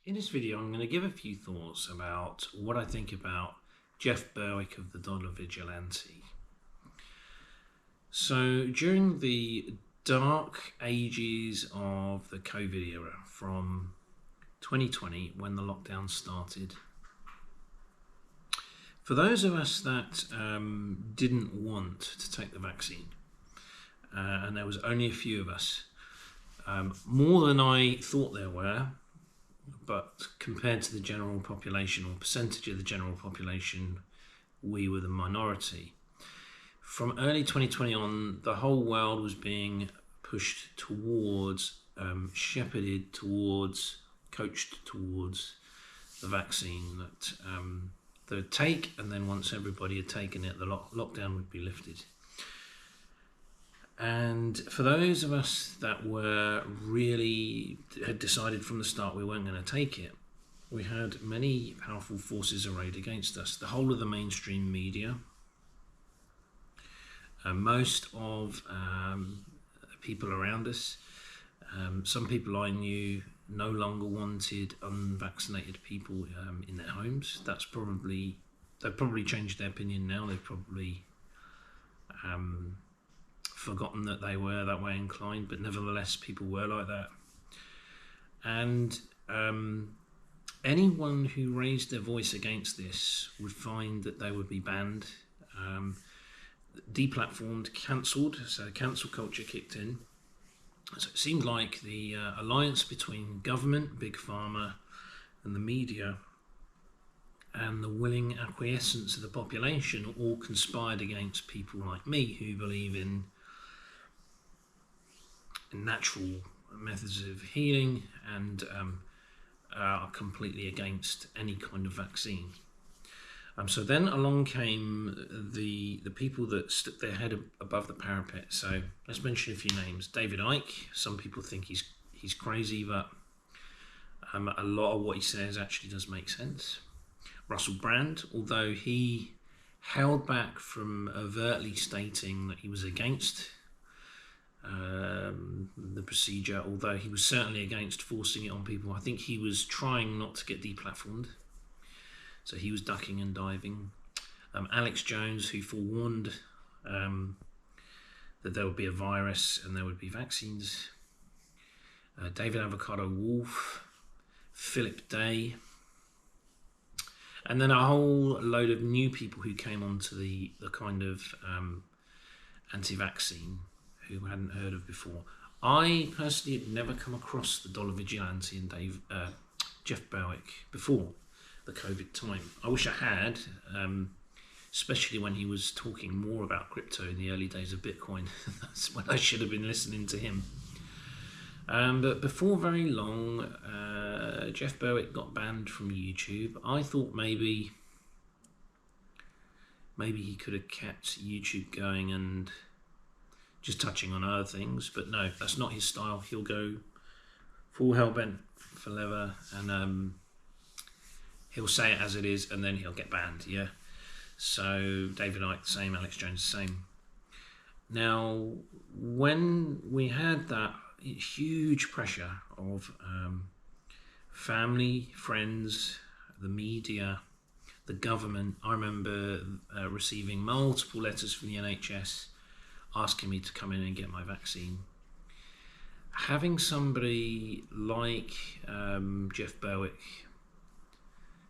In this video, I'm going to give a few thoughts about what I think about Jeff Berwick of the Dollar Vigilante. So during the dark ages of the COVID era from 2020, when the lockdown started, for those of us that didn't want to take the vaccine, and there was only a few of us, more than I thought there were, but compared to the general population or percentage of the general population, we were the minority. From early 2020 on, the whole world was being pushed towards, shepherded towards, coached towards the vaccine that they would take, and then once everybody had taken it, the lockdown would be lifted. And for those of us that had decided from the start we weren't going to take it, we had many powerful forces arrayed against us. The whole of the mainstream media, most of people around us, some people I knew no longer wanted unvaccinated people in their homes. They've probably changed their opinion now. They've probably forgotten that they were that way inclined, but nevertheless people were like that. And anyone who raised their voice against this would find that they would be banned, deplatformed, cancelled. So cancel culture kicked in. So it seemed like the alliance between government, big pharma and the media and the willing acquiescence of the population all conspired against people like me who believe in natural methods of healing and are completely against any kind of vaccine. So then along came the people that stuck their head above the parapet. So let's mention a few names. David Icke. Some people think he's crazy, but a lot of what he says actually does make sense. Russell Brand, although he held back from overtly stating that he was against the procedure, although he was certainly against forcing it on people. I think he was trying not to get deplatformed, so he was ducking and diving. Alex Jones, who forewarned that there would be a virus and there would be vaccines. David Avocado Wolf, Philip Day, and then a whole load of new people who came onto the kind of anti-vaccine who hadn't heard of before. I personally had never come across the Dollar Vigilante and Jeff Berwick before the COVID time. I wish I had, especially when he was talking more about crypto in the early days of Bitcoin. That's when I should have been listening to him. But before very long, Jeff Berwick got banned from YouTube. I thought maybe he could have kept YouTube going and just touching on other things, but no, that's not his style. He'll go full hell-bent for leather, and he'll say it as it is, and then he'll get banned. Yeah. So David Icke the same, Alex Jones the same. Now, when we had that huge pressure of family, friends, the media, the government, I remember receiving multiple letters from the NHS asking me to come in and get my vaccine. Having somebody like Jeff Berwick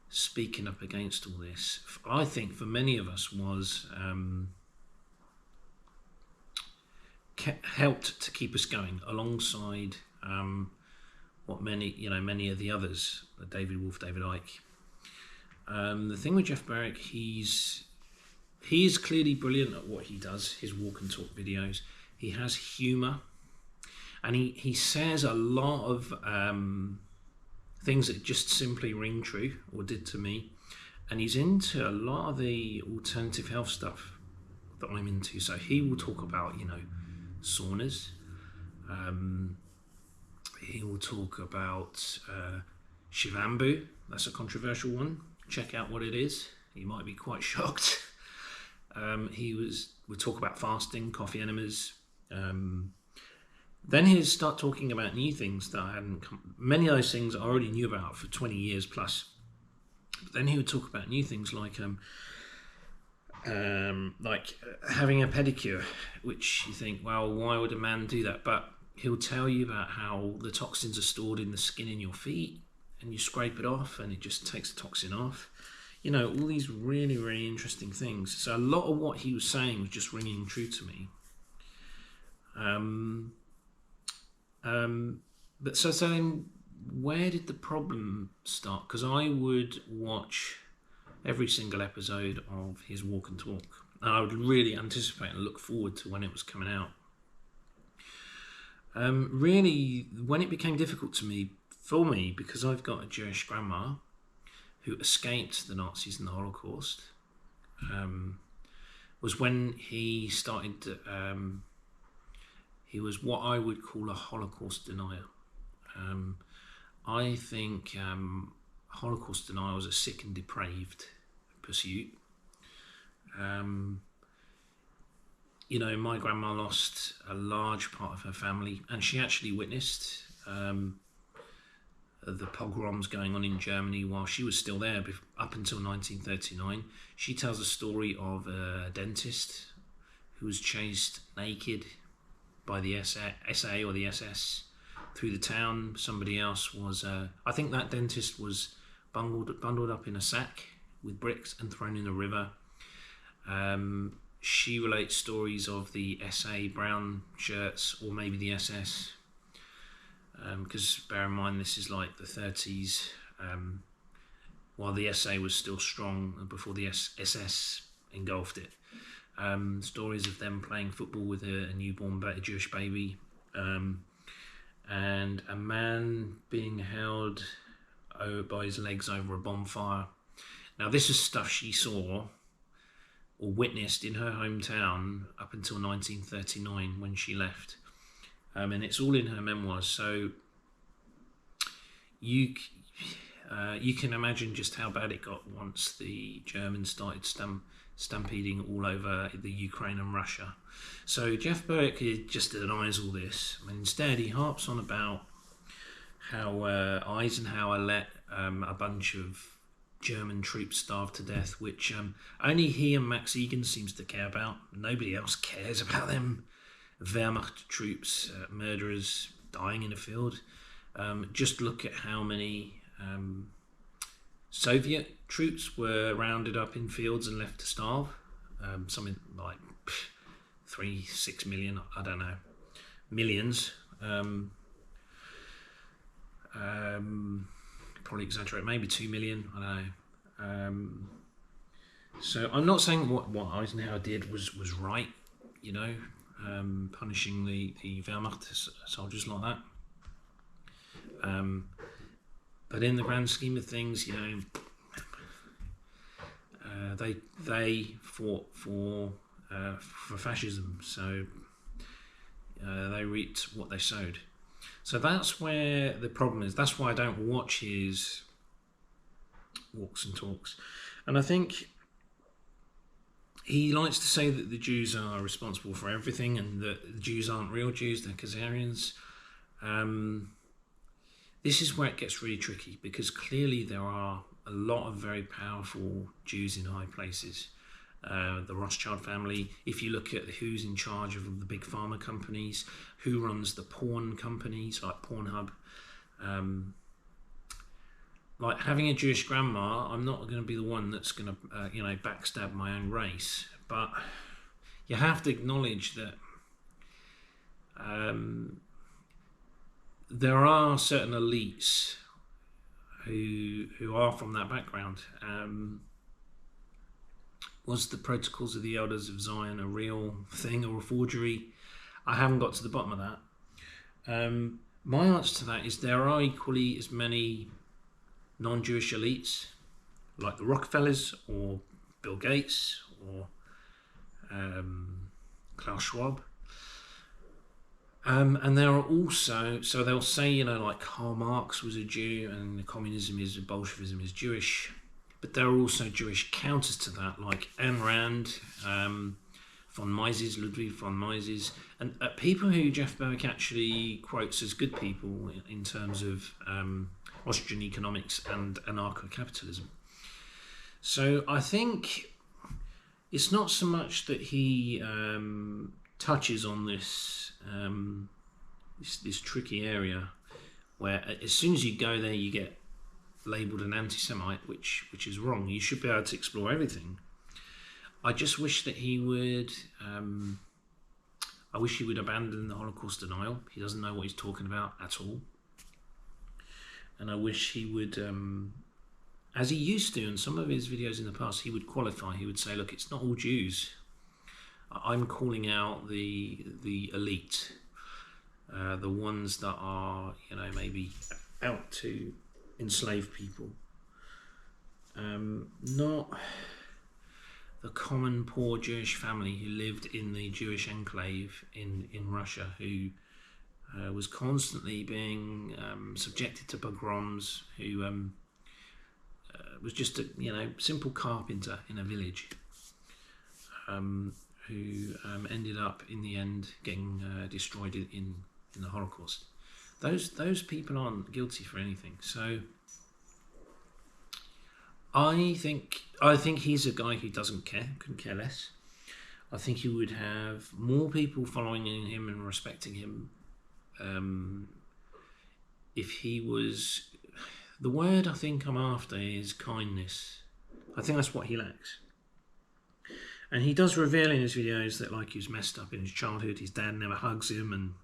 speaking up against all this, I think for many of us was helped to keep us going alongside what many of the others, David Wolf, David Icke. The thing with Jeff Berwick, he's clearly brilliant at what he does, his walk and talk videos. He has humour, and he says a lot of things that just simply ring true, or did to me. And he's into a lot of the alternative health stuff that I'm into. So he will talk about, saunas. He will talk about Shivambu. That's a controversial one. Check out what it is. You might be quite shocked. We'll talk about fasting, coffee enemas, Then he'd start talking about new things that I hadn't. Many of those things I already knew about for 20 years plus. But then he would talk about new things like having a pedicure, which you think, well, why would a man do that? But he'll tell you about how the toxins are stored in the skin in your feet, and you scrape it off, and it just takes the toxin off. You know, all these really, really interesting things. So a lot of what he was saying was just ringing true to me. But so then, where did the problem start? Because I would watch every single episode of his Walk and Talk, and I would really anticipate and look forward to when it was coming out. Really, when it became difficult for me, because I've got a Jewish grandma who escaped the Nazis and the Holocaust, was when he started. He was what I would call a Holocaust denier. I think Holocaust denial was a sick and depraved pursuit. You know, my grandma lost a large part of her family, and she actually witnessed the pogroms going on in Germany while she was still there up until 1939. She tells a story of a dentist who was chased naked by the SA or the SS through the town. Somebody else was, I think that dentist was bundled up in a sack with bricks and thrown in the river. She relates stories of the SA brown shirts, or maybe the SS, because bear in mind this is like the 30s, while the SA was still strong before the SS engulfed it. Stories of them playing football with a newborn Jewish baby, and a man being held by his legs over a bonfire. Now this is stuff she saw or witnessed in her hometown up until 1939 when she left, and it's all in her memoirs. So you can imagine just how bad it got once the Germans started stampeding all over the Ukraine and Russia. So Jeff Berwick just denies all this, and instead he harps on about how Eisenhower let a bunch of German troops starve to death, which only he and Max Egan seems to care about. Nobody else cares about them. Wehrmacht troops, murderers dying in a field. Just look at how many Soviet troops were rounded up in fields and left to starve. Something like 3-6 million, I don't know, millions. Probably exaggerate, maybe 2 million, I don't know. So I'm not saying what Eisenhower did was right, you know, punishing the Wehrmacht soldiers like that. But in the grand scheme of things, you know, they fought for fascism, so they reaped what they sowed. So that's where the problem is. That's why I don't watch his Walks and Talks. And I think he likes to say that the Jews are responsible for everything and that the Jews aren't real Jews, they're Khazarians. This is where it gets really tricky, because clearly there are a lot of very powerful Jews in high places. The Rothschild family, if you look at who's in charge of the big pharma companies, who runs the porn companies like Pornhub, like having a Jewish grandma, I'm not going to be the one that's going to backstab my own race, but you have to acknowledge that there are certain elites who are from that background. Was the Protocols of the Elders of Zion a real thing or a forgery? I haven't got to the bottom of that. My answer to that is there are equally as many non-Jewish elites, like the Rockefellers or Bill Gates or Klaus Schwab. And there are also, so they'll say, you know, like Karl Marx was a Jew and Bolshevism is Jewish. But there are also Jewish counters to that, like Ayn Rand, von Mises, Ludwig von Mises, and people who Jeff Berwick actually quotes as good people in terms of Austrian economics and anarcho-capitalism. So I think it's not so much that he touches on this tricky area where as soon as you go there you get labelled an anti-Semite, which is wrong. You should be able to explore everything. I just wish that he would. I wish he would abandon the Holocaust denial. He doesn't know what he's talking about at all. And I wish he would, as he used to in some of his videos in the past, he would qualify. He would say, "Look, it's not all Jews. I'm calling out the elite, the ones that are, maybe out to enslave people, not the common poor Jewish family who lived in the Jewish enclave in Russia, who was constantly being subjected to pogroms, who was just a simple carpenter in a village, who ended up in the end getting destroyed in the Holocaust. Those people aren't guilty for anything. So I think he's a guy who couldn't care less. I think he would have more people following him and respecting him if he was. The word I think I'm after is kindness. I think that's what he lacks. And he does reveal in his videos that he was messed up in his childhood. His dad never hugs him, and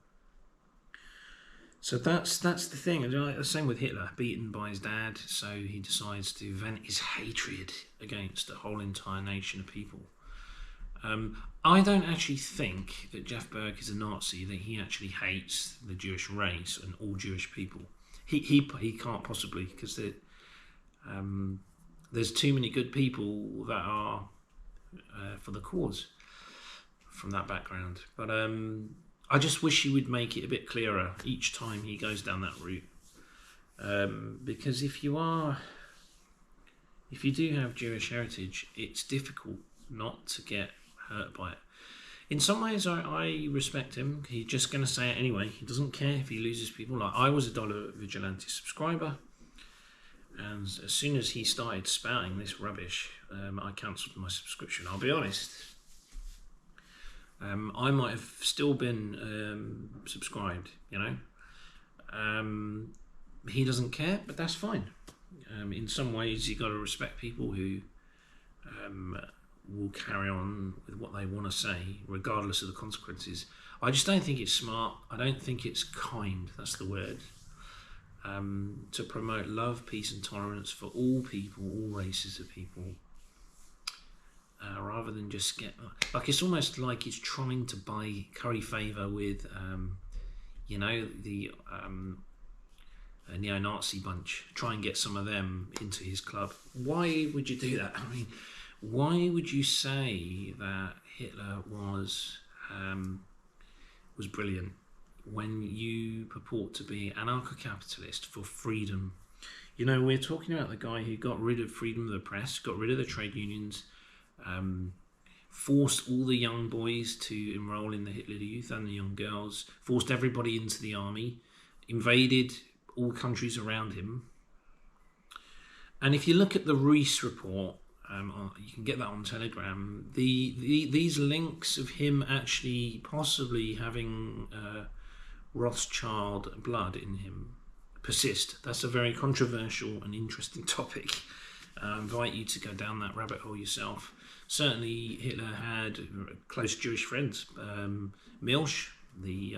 so that's the thing. The same with Hitler, beaten by his dad, so he decides to vent his hatred against the whole entire nation of people. I don't actually think that Jeff Berwick is a Nazi, that he actually hates the Jewish race and all Jewish people. He can't possibly, because there's too many good people that are for the cause from that background. But I just wish he would make it a bit clearer each time he goes down that route. Because if you do have Jewish heritage, it's difficult not to get hurt by it. In some ways, I respect him. He's just going to say it anyway. He doesn't care if he loses people. I was a Dollar Vigilante subscriber, and as soon as he started spouting this rubbish, I cancelled my subscription. I'll be honest. I might have still been subscribed, He doesn't care, but that's fine. In some ways, you got to respect people who will carry on with what they want to say, regardless of the consequences. I just don't think it's smart. I don't think it's kind. That's the word. To promote love, peace, and tolerance for all people, all races of people. Rather than just get it's almost like he's trying to curry favour with the neo-Nazi bunch, try and get some of them into his club. Why would you do that? I mean, why would you say that Hitler was brilliant when you purport to be anarcho-capitalist for freedom? We're talking about the guy who got rid of freedom of the press, got rid of the trade unions, forced all the young boys to enroll in the Hitler Youth and the young girls, forced everybody into the army, invaded all countries around him. And if you look at the Rees report, you can get that on Telegram, these links of him actually possibly having Rothschild blood in him persist. That's a very controversial and interesting topic. I invite you to go down that rabbit hole yourself. Certainly Hitler had close Jewish friends. Milch, the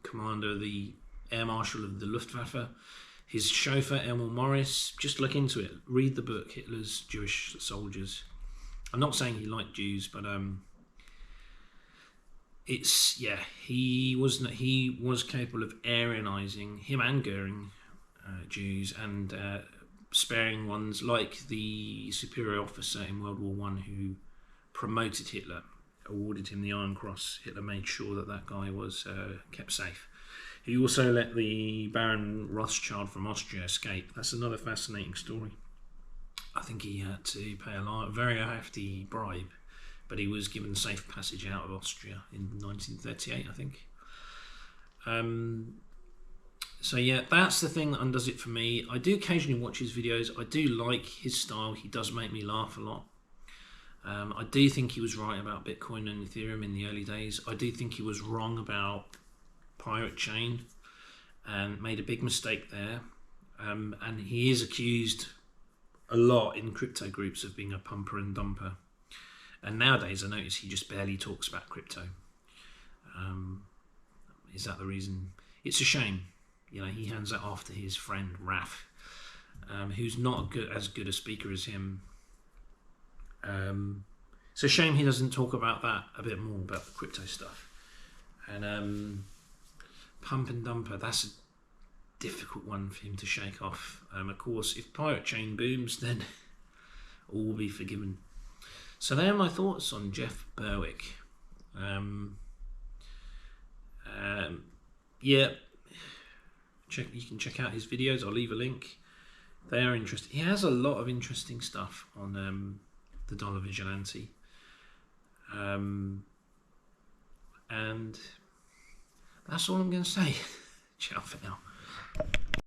commander, the air marshal of the Luftwaffe, his chauffeur Emil Morris. Just look into it. Read the book, Hitler's Jewish Soldiers. I'm not saying he liked Jews, but he was capable of Aryanizing, him and Goering, Jews, and sparing ones like the superior officer in World War I who promoted Hitler, awarded him the Iron Cross. Hitler made sure that guy was kept safe. He also let the Baron Rothschild from Austria escape. That's another fascinating story. I think he had to pay a very hefty bribe but he was given safe passage out of Austria in 1938, I think. So yeah, that's the thing that undoes it for me. I do occasionally watch his videos. I do like his style. He does make me laugh a lot. I do think he was right about Bitcoin and Ethereum in the early days. I do think he was wrong about Pirate Chain and made a big mistake there. And he is accused a lot in crypto groups of being a pumper and dumper. And nowadays I notice he just barely talks about crypto. Is that the reason? It's a shame. You know, he hands that off to his friend Raf, who's not as good a speaker as him. It's a shame he doesn't talk about that a bit more, about the crypto stuff. And pump and dumper, that's a difficult one for him to shake off. Of course, if Pirate Chain booms, then all will be forgiven. So there are my thoughts on Jeff Berwick. Yeah, you can check out his videos. I'll leave a link. They are interesting. He has a lot of interesting stuff on the Dollar Vigilante. And that's all I'm going to say. Ciao for now.